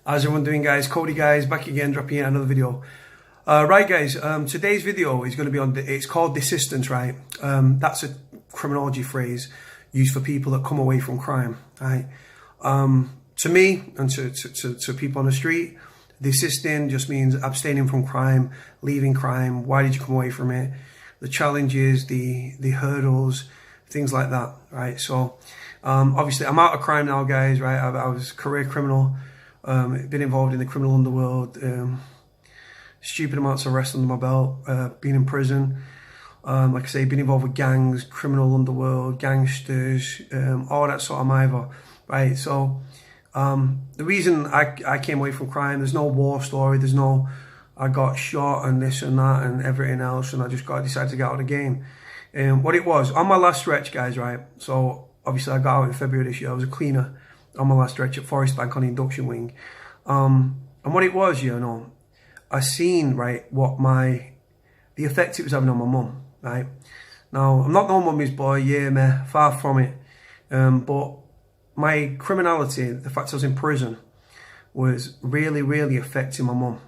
How's everyone doing, guys? Cody, guys, back again, dropping in another video. Right, guys, today's video is going to be on, it's called Desistance, right? That's a criminology phrase used for people that come away from crime, right? To me and to people on the street, desisting just means abstaining from crime, leaving crime. Why did you come away from it? The challenges, the hurdles, things like that, right? So obviously I'm out of crime now, guys, right? I was a career criminal, been involved in the criminal underworld, stupid amounts of arrests under my belt, been in prison, like I say, been involved with gangs, criminal underworld, gangsters, all that sort of miver, right? So the reason I came away from crime, there's no war story, there's no I got shot and this and that and everything else, and I just decided to get out of the game. What it was, on my last stretch, guys, right? So obviously I got out in February this year. I was a cleaner on my last stretch at Forest Bank on the induction wing. And what it was, you know, I seen, right, what the effect it was having on my mum, right? Now, I'm not no mummy's boy, yeah, meh, far from it. But my criminality, the fact I was in prison, was really, really affecting my mum.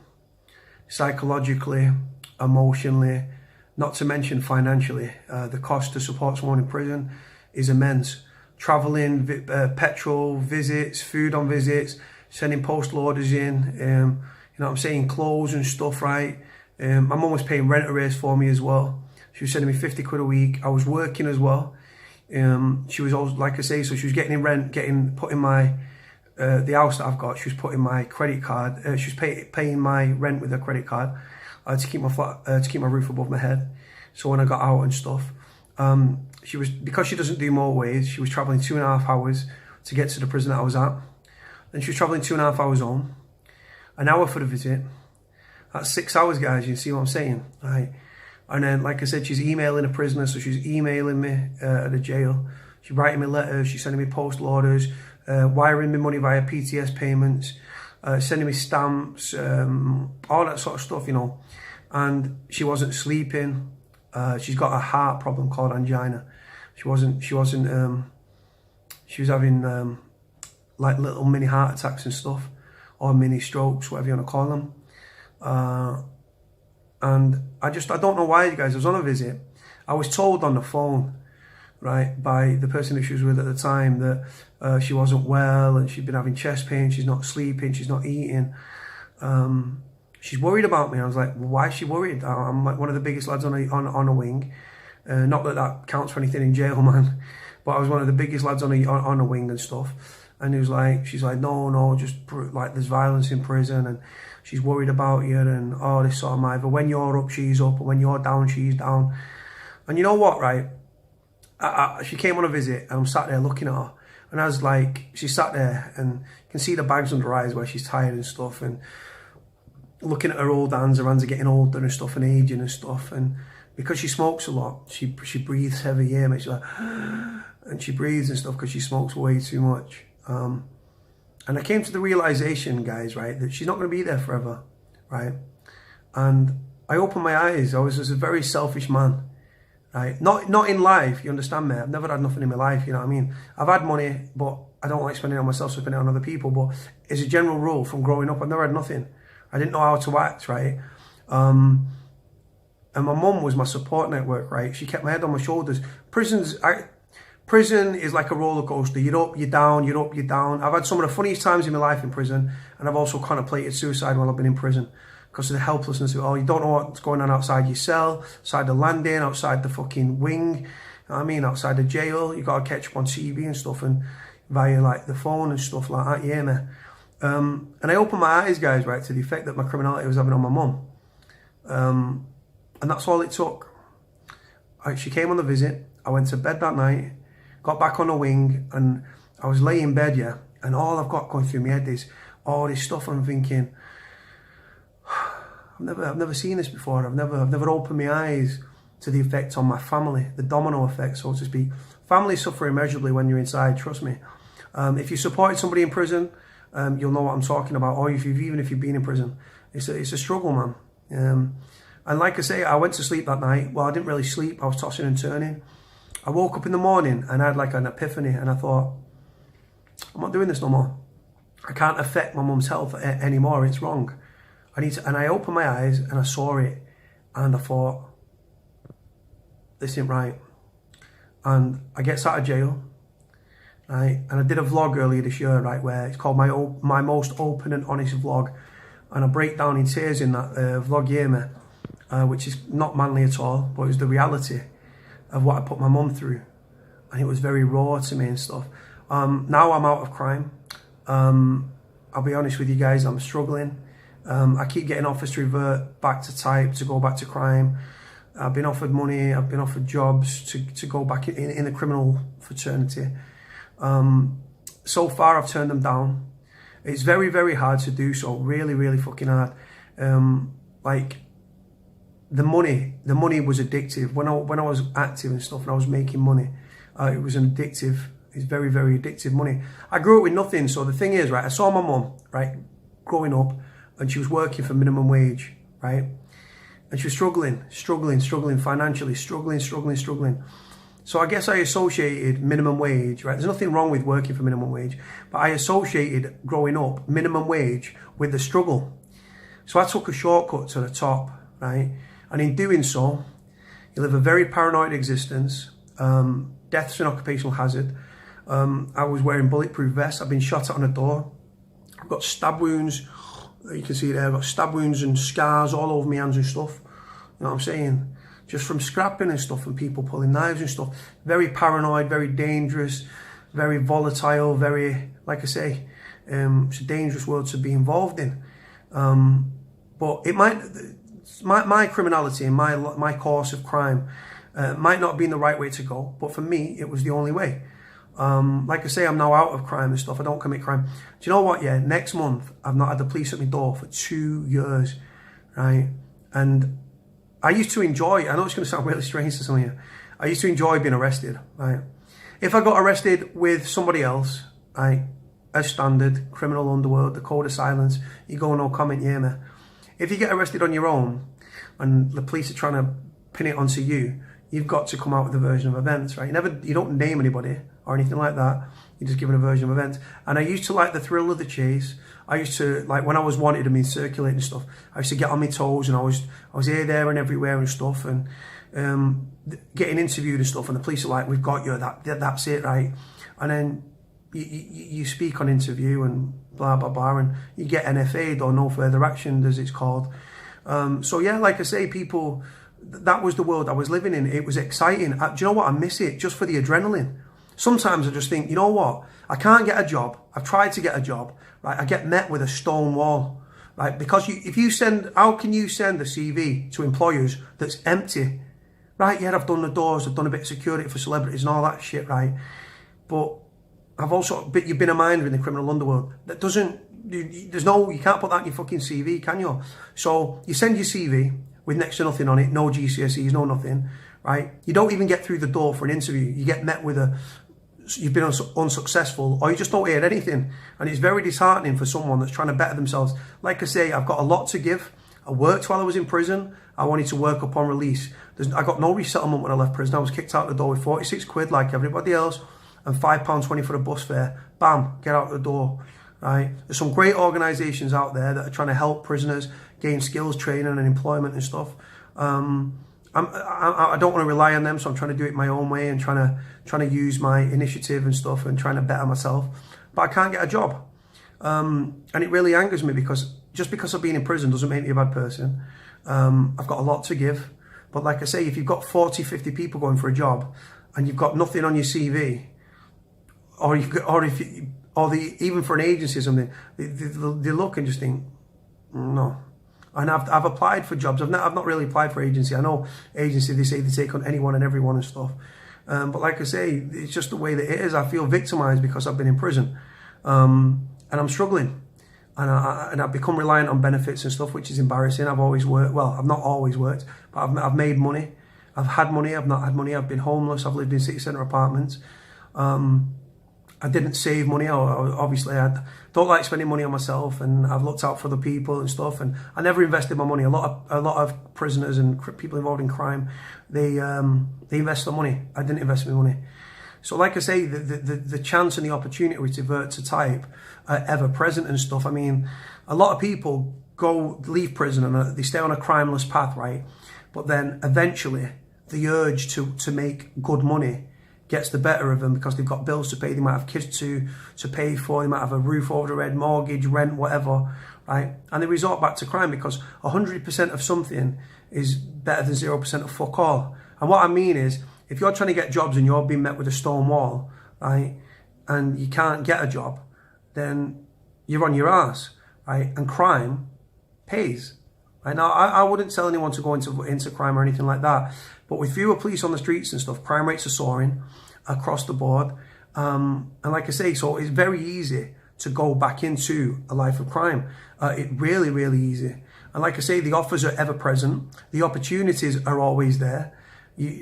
Psychologically, emotionally, not to mention financially. The cost to support someone in prison is immense. Traveling, petrol, visits, food on visits, sending postal orders in, you know what I'm saying, clothes and stuff, right? My mum was paying rent arrears for me as well. She was sending me 50 quid a week. I was working as well. She was always, like I say, so she was getting in rent, putting my, the house that I've got, she was putting my credit card, she was paying my rent with her credit card to keep my flat, to keep my roof above my head. So when I got out and stuff, she was, because she doesn't do motorways, she was travelling 2.5 hours to get to the prison that I was at. Then she was travelling 2.5 hours home, an hour for the visit. That's 6 hours, guys, you see what I'm saying, right? And then, like I said, she's emailing a prisoner, so she's emailing me at the jail. She's writing me letters, she's sending me postal orders, wiring me money via PTS payments, sending me stamps, all that sort of stuff, you know. And she wasn't sleeping. She's got a heart problem called angina. She was having like little mini heart attacks and stuff, or mini strokes, whatever you want to call them. And I don't know why, guys. I was on a visit. I was told on the phone, right, by the person that she was with at the time that she wasn't well and she'd been having chest pain, she's not sleeping, she's not eating. She's worried about me. I was like, well, why is she worried? I'm like one of the biggest lads on a wing. Not that that counts for anything in jail, man. But I was one of the biggest lads on a wing and stuff. And he was like, she's like, no, just like there's violence in prison and she's worried about you and all this sort of either when you're up, she's up, and when you're down, she's down. And you know what, right? She came on a visit and I'm sat there looking at her. And I was like, she sat there and you can see the bags under her eyes where she's tired and stuff. And looking at her hands are getting older and stuff and aging and stuff. And because she smokes a lot, she breathes heavy, yeah, mate. She's like, and she breathes and stuff because she smokes way too much. And I came to the realization, guys, right, that she's not going to be there forever, right? And I opened my eyes. I was just a very selfish man, right? Not in life, you understand me? I've never had nothing in my life, you know what I mean? I've had money, but I don't like spending it on myself, so spending it on other people. But as a general rule, from growing up, I've never had nothing. I didn't know how to act, right? And my mum was my support network, right? She kept my head on my shoulders. Prison is like a roller coaster. You're up, you're down, you're up, you're down. I've had some of the funniest times in my life in prison, and I've also contemplated suicide while I've been in prison because of the helplessness of it all. You don't know what's going on outside your cell, outside the landing, outside the fucking wing, you know what I mean, outside the jail. You got to catch up on TV and stuff and via like the phone and stuff like that, yeah, man. And I opened my eyes, guys, right, to the effect that my criminality was having on my mum. And that's all it took. She came on the visit. I went to bed that night, got back on the wing, and I was laying in bed, yeah, and all I've got going through my head is all this stuff, and I'm thinking, I've never seen this before. I've never opened my eyes to the effect on my family, the domino effect, so to speak. Families suffer immeasurably when you're inside, trust me. If you supported somebody in prison, you'll know what I'm talking about, or even if you've been in prison. It's a struggle, man. And like I say, I went to sleep that night. Well, I didn't really sleep. I was tossing and turning. I woke up in the morning and I had like an epiphany, and I thought, I'm not doing this no more. I can't affect my mum's health anymore. It's wrong. I need to, and I opened my eyes and I saw it, and I thought, this isn't right. And I get out of jail, right? And I did a vlog earlier this year, right, where it's called my most open and honest vlog, and I break down in tears in that vlog, which is not manly at all, but it was the reality of what I put my mum through, and it was very raw to me and stuff. Now I'm out of crime. I'll be honest with you guys, I'm struggling. I keep getting offers to revert back to type, to go back to crime. I've been offered money, I've been offered jobs to go back in the criminal fraternity. So far I've turned them down. It's very, very hard to do so, really, really fucking hard. Like, the money was addictive. When I was active and stuff and I was making money, it was it's very, very addictive money. I grew up with nothing, so the thing is, right, I saw my mum, right, growing up, and she was working for minimum wage, right? And she was struggling financially, struggling. So I guess I associated minimum wage, right? There's nothing wrong with working for minimum wage, but I associated growing up minimum wage with the struggle. So I took a shortcut to the top, right? And in doing so, you live a very paranoid existence. Death's an occupational hazard. I was wearing bulletproof vests. I've been shot at on a door. I've got stab wounds. You can see there, I've got stab wounds and scars all over my hands and stuff. You know what I'm saying? Just from scrapping and stuff and people pulling knives and stuff. Very paranoid, very dangerous, very volatile, very, like I say, it's a dangerous world to be involved in. But it might, my criminality and my course of crime might not have been the right way to go, but for me, it was the only way. Like I say, I'm now out of crime and stuff. I don't commit crime. Do you know what? Yeah, next month, I've not had the police at my door for 2 years, right? And I used to enjoy, I know it's going to sound really strange to some of you, I used to enjoy being arrested, right? If I got arrested with somebody else, right, as standard, criminal underworld, the code of silence, you go no comment, yeah, man. If you get arrested on your own and the police are trying to pin it onto you, you've got to come out with a version of events, right? You don't name anybody or anything like that. You're just given a version of events. And I used to like the thrill of the chase. I used to, like, when I was wanted and being circulating and stuff, I used to get on my toes, and I was here, there and everywhere and stuff, and getting interviewed and stuff, and the police are like, we've got you, that's it, right? And then you speak on interview and blah, blah, blah, and you get NFA'd or no further action, as it's called. So yeah, like I say, people, that was the world I was living in. It was exciting. Do you know what? I miss it just for the adrenaline. Sometimes I just think, you know what? I can't get a job. I've tried to get a job, right? I get met with a stone wall, right? Because how can you send a CV to employers that's empty, right? Yeah, I've done the doors, I've done a bit of security for celebrities and all that shit, right? But you've been a minder in the criminal underworld. That doesn't, you can't put that in your fucking CV, can you? So you send your CV with next to nothing on it, no GCSEs, no nothing, right? You don't even get through the door for an interview. You get met with you've been unsuccessful, or you just don't hear anything. And it's very disheartening for someone that's trying to better themselves. Like I say, I've got a lot to give. I worked while I was in prison. I wanted to work upon release. I got no resettlement when I left prison. I was kicked out the door with 46 quid like everybody else, and £5.20 for a bus fare. Bam, get out the door, right? There's some great organisations out there that are trying to help prisoners gain skills, training and employment and stuff. I don't want to rely on them, so I'm trying to do it my own way and trying to use my initiative and stuff and trying to better myself. But I can't get a job. And it really angers me, because just because I've been in prison doesn't make me a bad person. I've got a lot to give. But like I say, if you've got 40, 50 people going for a job and you've got nothing on your CV, even for an agency or something, they look and just think, no. And I've applied for jobs. I've not really applied for agency. I know agency, they say they take on anyone and everyone and stuff. But like I say, it's just the way that it is. I feel victimized because I've been in prison. And I'm struggling. And I've become reliant on benefits and stuff, which is embarrassing. I've always worked. Well, I've not always worked, but I've made money. I've had money. I've not had money. I've been homeless. I've lived in city centre apartments. I didn't save money. Obviously, I don't like spending money on myself, and I've looked out for other people and stuff. And I never invested my money. A lot of prisoners and people involved in crime, they invest their money. I didn't invest my money. So like I say, the chance and the opportunity to revert to type are ever present and stuff. I mean, a lot of people leave prison and they stay on a crimeless path, right? But then eventually the urge to make good money gets the better of them because they've got bills to pay, they might have kids to pay for, they might have a roof over their head, mortgage, rent, whatever, right? And they resort back to crime because 100% of something is better than 0% of fuck all. And what I mean is, if you're trying to get jobs and you're being met with a stone wall, right, and you can't get a job, then you're on your ass, right? And crime pays. Right? Now, I wouldn't tell anyone to go into crime or anything like that, but with fewer police on the streets and stuff, crime rates are soaring across the board. And like I say, so it's very easy to go back into a life of crime. It really, really easy. And like I say, the offers are ever present. The opportunities are always there.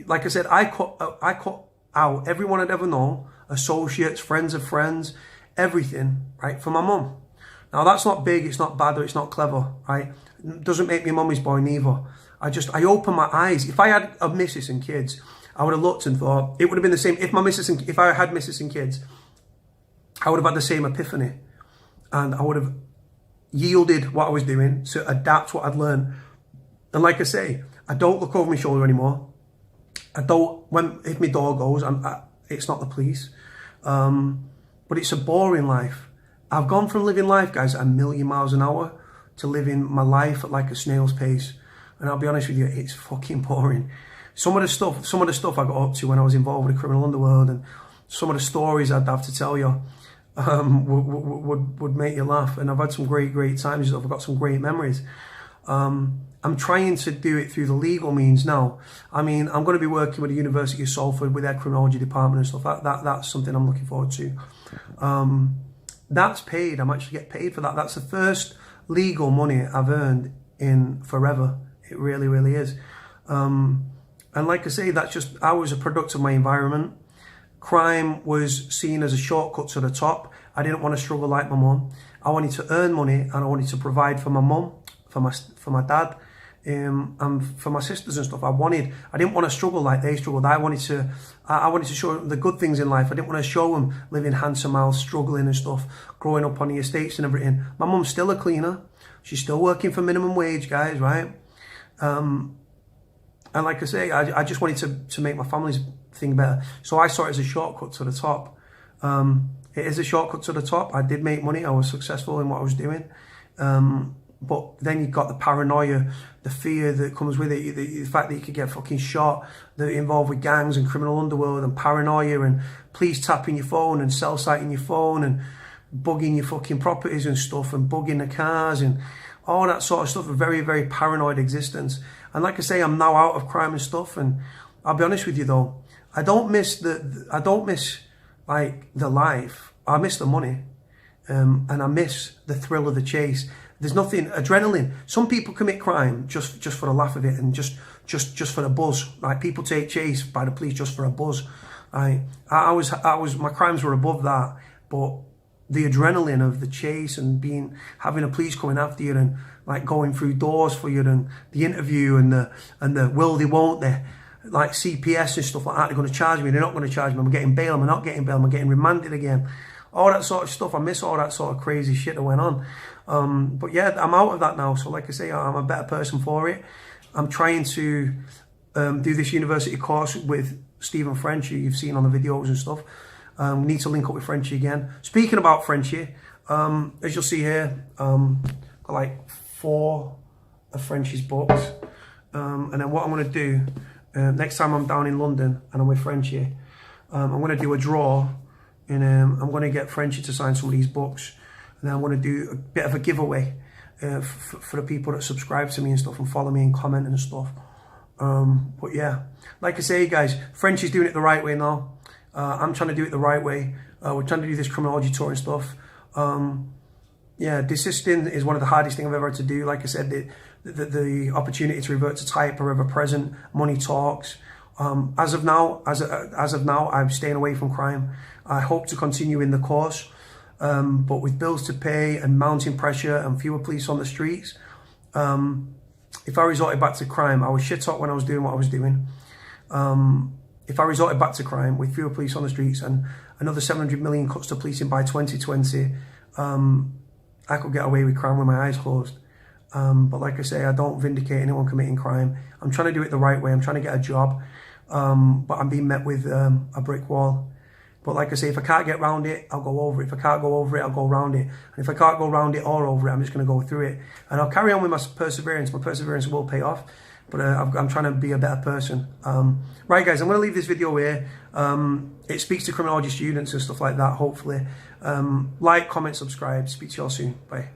Like I said, I cut out everyone I'd ever known, associates, friends of friends, everything, right, for my mum. Now, that's not big, it's not bad, or it's not clever, right? It doesn't make me mummy's boy neither. I open my eyes. If I had a missus and kids, I would have looked and thought, it would have been the same. If I had missus and kids, I would have had the same epiphany. And I would have yielded what I was doing to adapt what I'd learned. And like I say, I don't look over my shoulder anymore. If my door goes, it's not the police. But it's a boring life. I've gone from living life, guys, at 1,000,000 miles an hour to living my life at like a snail's pace. And I'll be honest with you, it's fucking boring. Some of the stuff I got up to when I was involved with the criminal underworld, and some of the stories I'd have to tell you would make you laugh. And I've had some great times. I've got some great memories. I'm trying to do it through the legal means now. I mean, I'm going to be working with the University of Salford with their criminology department and stuff. That's something I'm looking forward to. That's paid. I'm actually get paid for that. That's the first legal money I've earned in forever. It really, really is. And like I say, I was a product of my environment. Crime was seen as a shortcut to the top. I didn't want to struggle like my mum. I wanted to earn money and I wanted to provide for my mum, for my dad, and for my sisters and stuff. I didn't want to struggle like they struggled. I wanted to show them the good things in life. I didn't want to show them living handsome house, struggling and stuff, growing up on the estates and everything. My mum's still a cleaner. She's still working for minimum wage, guys, right? And like I say, I just wanted to make my family's thing better. So I saw it as a shortcut to the top. It is a shortcut to the top. I did make money. I was successful in what I was doing. But then you've got the paranoia, the fear that comes with it, the fact that you could get fucking shot, that you're involved with gangs and criminal underworld and paranoia and police tapping your phone and cell sighting your phone and bugging your fucking properties and stuff and bugging the cars and all that sort of stuff. A very, very paranoid existence. And like I say, I'm now out of crime and stuff. And I'll be honest with you though, I don't miss like the life. I miss the money, and I miss the thrill of the chase. There's nothing adrenaline. Some people commit crime just for the laugh of it and just for the buzz. Like people take chase by the police just for a buzz. My crimes were above that, but the adrenaline of the chase and having the police coming after you and like going through doors for you and the interview and the will they won't they, like CPS and stuff like that. They're going to charge me. They're not going to charge me. I'm getting bail. I'm not getting bail. I'm getting remanded again. All that sort of stuff. I miss all that sort of crazy shit that went on. But yeah, I'm out of that now. So like I say, I'm a better person for it. I'm trying to do this university course with Stephen French, who you've seen on the videos and stuff. We need to link up with Frenchie again. Speaking about Frenchie, as you'll see here, got like 4 of Frenchie's books. And then what I'm going to do, next time I'm down in London and I'm with Frenchie, I'm going to do a draw. And I'm going to get Frenchie to sign some of these books. And then I'm going to do a bit of a giveaway for the people that subscribe to me and stuff and follow me and comment and stuff. But yeah, like I say, guys, Frenchie's doing it the right way now. I'm trying to do it the right way. We're trying to do this criminology tour and stuff. Yeah, desisting is one of the hardest things I've ever had to do. Like I said, the opportunity to revert to type are ever present. Money talks. As of now, I'm staying away from crime. I hope to continue in the course, but with bills to pay and mounting pressure and fewer police on the streets, if I resorted back to crime, I was shit hot when I was doing what I was doing. if I resorted back to crime with fewer police on the streets and another 700 million cuts to policing by 2020, I could get away with crime with my eyes closed. But like I say, I don't vindicate anyone committing crime. I'm trying to do it the right way. I'm trying to get a job, but I'm being met with a brick wall. But like I say, if I can't get around it, I'll go over it. If I can't go over it, I'll go around it. And if I can't go around it or over it, I'm just going to go through it. And I'll carry on with my perseverance. My perseverance will pay off. But I'm trying to be a better person. Right, guys, I'm going to leave this video here. It speaks to criminology students and stuff like that, hopefully. Like, comment, subscribe. Speak to you all soon. Bye.